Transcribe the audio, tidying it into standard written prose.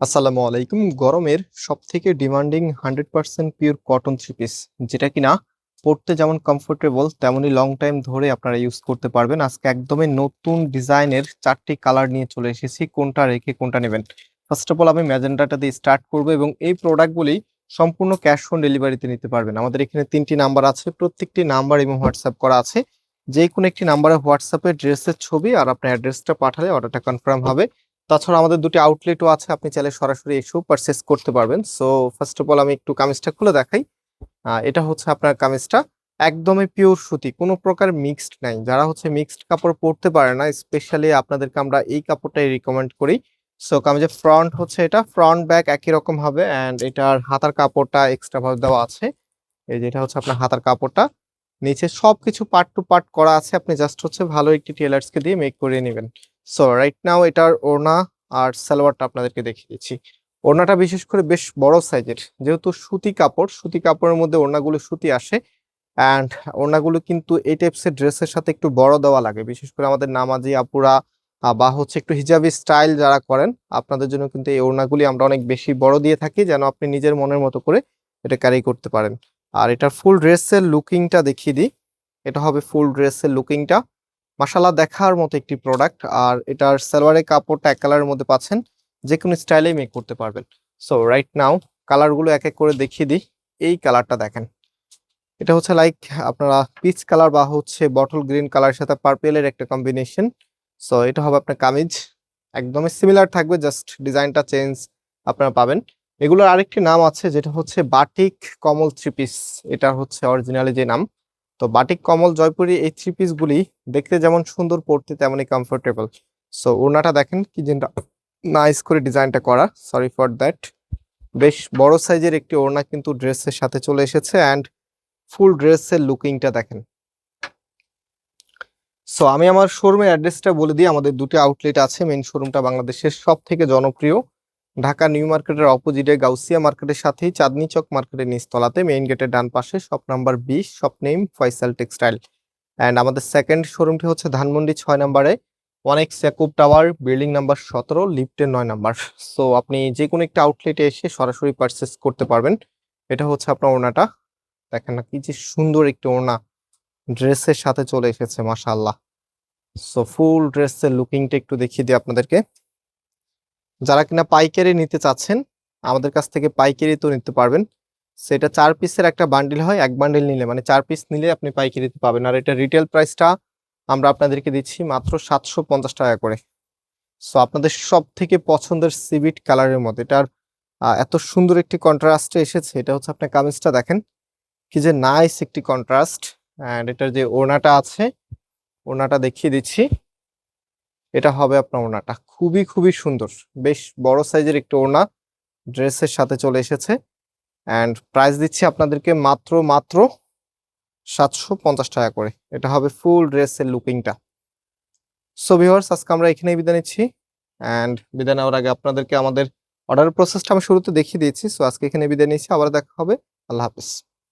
আসসালামু আলাইকুম। গরমের সব থেকে demanding 100% pure cotton three piece, যেটা কিনা পরতে যেমন কমফোর্টেবল তেমনি লং টাইম ধরে আপনারা ইউজ করতে পারবেন। আজকে একদমই নতুন ডিজাইনের 4টি কালার নিয়ে চলে এসেছি, কোনটা রেখে কোনটা নেবেন। ফার্স্ট অফ অল আমি ম্যাজেন্টাটা দিয়ে স্টার্ট করবো এবং এই প্রোডাক্টগুলি সম্পূর্ণ ক্যাশ অন ডেলিভারিতে নিতে পারবেন। আমাদের এখানে 3টি নাম্বার আছে, প্রত্যেকটি নাম্বার এবং হোয়াটসঅ্যাপ করা আছে। যে কোনো একটি নাম্বারে হোয়াটসঅ্যাপে ড্রেসের ছবি আর আপনার অ্যাড্রেসটা পাঠালে অর্ডারটা কনফার্ম হবে। তাছাড়া আমাদের দুটি আউটলেটও আছে, আপনি চাইলে সরাসরি এসেও পারচেস করতে পারবেন। সো ফার্স্ট অফ অল আমি একটু কামিজটা খুলে দেখাই। এটা হচ্ছে আপনার কামিজটা, একদমই পিওর সুতি, কোনো প্রকার মিক্সড নাই। যারা হচ্ছে মিক্সড কাপড় পরতে পারে না, স্পেশালি আপনাদেরকে আমরা এই কাপড়টাই রিকমেন্ড করি। সো কামিজের ফ্রন্ট হচ্ছে, এটা ফ্রন্ট ব্যাক একই রকম হবে, অ্যান্ড এটার হাতার কাপড়টা এক্সট্রা ভাবে দেওয়া আছে। এই যে এটা হচ্ছে আপনার হাতার কাপড়টা, নিচে সবকিছু পার্ট টু পার্ট করা আছে। আপনি জাস্ট হচ্ছে ভালো একটি টেলার্সকে দিয়ে মেক করে নেবেন। সো রাইট নাও এটার ওড়না আর সালোয়ারটা আপনাদেরকে দেখিয়ে দিচ্ছি। ওড়নাটা বিশেষ করে বেশ বড় সাইজের, যেহেতু সুতি কাপড়, সুতি কাপড়ের মধ্যে ওড়নাগুলো সুতি আসে। অ্যান্ড ওড়নাগুলো কিন্তু এই টাইপসের ড্রেসের সাথে একটু বড় দেওয়া লাগে, বিশেষ করে আমাদের নামাজি আপুরা বা হচ্ছে একটু হিজাবি স্টাইল যারা করেন, আপনাদের জন্য কিন্তু এই ওড়নাগুলি আমরা অনেক বেশি বড় দিয়ে থাকি, যেন আপনি নিজের মনের মতো করে এটা ক্যারি করতে পারেন। আর এটার ফুল ড্রেসের লুকিংটা দেখিয়ে দিই। এটা হবে ফুল ড্রেসের লুকিংটা, মাশাআল্লাহ দেখার মতো একটি প্রোডাক্ট। আর এটার সালোয়ারের কাপড়টা এক কালারের মধ্যে পাচ্ছেন, যে কোনো স্টাইলেই মেক করতে পারবেন। সো রাইট নাও কালারগুলো এক এক করে দেখিয়ে দিই। এই কালারটা দেখেন, এটা হচ্ছে লাইক আপনারা পিচ কালার বা হচ্ছে বটল গ্রিন কালারের সাথে পার্পেলের একটা কম্বিনেশন। সো এটা হবে আপনার কামিজ, একদমই সিমিলার থাকবে, জাস্ট ডিজাইনটা চেঞ্জ আপনারা পাবেন। এগুলোর আরেকটি নাম আছে, যেটা হচ্ছে বাটিক কমল থ্রি পিস, এটা হচ্ছে অরিজিনালি যে নাম। তো বাটিক কমল জয়পুরি এই থ্রি পিস গুলি দেখতে যেমন সুন্দর, পড়তে তেমনই কমফোর্টেবল। সো ওড়নাটা দেখেন কি যেটা নাইস করে ডিজাইনটা করা, সরি ফর দ্যাট। বেশ বড় সাইজের একটি ওড়না কিন্তু ড্রেসের সাথে চলে এসেছে, অ্যান্ড ফুল ড্রেসের লুকিংটা দেখেন। সো আমি আমার শোরুমের অ্যাড্রেসটা বলে দিই। আমাদের দুটি আউটলেট আছে, মেইন শোরুমটা বাংলাদেশের সব থেকে জনপ্রিয় ঢাকা নিউ মার্কেটের অপোজিটে গাউসিয়া মার্কেটের সাথেই চাঁদনি চক মার্কেটের নিচতলাতে, মেইন গেটের ডান পাশে, shop number 20, shop name Faisal textile. And আমাদের সেকেন্ড শোরুমটি হচ্ছে ধানমন্ডি 6 নম্বরে, অনেক সেকুব টাওয়ার, বিল্ডিং নাম্বার 17, লিফটের 9 নম্বর। সো আপনি যে কোনো একটা আউটলেটে এসে সরাসরি পারচেস করতে পারবেন। এটা হচ্ছে আপনার ওড়নাটা, দেখেন না কি যে সুন্দর একটি ওড়না ড্রেসের সাথে চলে এসেছে, মাশাআল্লাহ। সো ফুল ড্রেসের লুকিংটা একটু দেখিয়ে দিই আপনাদেরকে। যারা কিনা পাইকারি নিতে চাচ্ছেন, আমাদের কাছ থেকে পাইকারি তো নিতে পারবেন। সেটা 4 পিসের একটা বান্ডিল হয়, এক বান্ডিল নিলে মানে 4 পিস নিলে আপনি পাইকারিতে পাবেন। আর এটা রিটেল প্রাইসটা আমরা আপনাদেরকে দিচ্ছি মাত্র 750 টাকা করে। সো আপনাদের সব থেকে পছন্দের সিভিট কালারের মধ্যে এটার এত সুন্দর একটি কন্ট্রাস্টে এসেছে। এটা হচ্ছে আপনার কামিজটা দেখেন কি যে নাইস একটি কন্ট্রাস্ট। অ্যান্ড এটার যে ওড়নাটা আছে, ওড়নাটা দেখিয়ে দিচ্ছি। এটা হবে আপনার ওড়নাটা, খুবই খুবই সুন্দর, বেশ বড় সাইজের একটি ওড়না ড্রেসের সাথে চলে এসেছে। অ্যান্ড প্রাইস দিচ্ছি আপনাদেরকে মাত্র মাত্র 750 টাকা করে। এটা হবে ফুল ড্রেসের লুকিংটা। সো ভিউয়ার্স, আজকে আমরা এখানেই বিদায় নিচ্ছি। অ্যান্ড বিদায় নেওয়ার আগে আপনাদেরকে আমাদের অর্ডার প্রসেসটা আমি শুরুতে দেখিয়ে দিয়েছি। সো আজকে এখানে বিদায় নিচ্ছি, আবার দেখা হবে। আল্লাহ হাফেজ।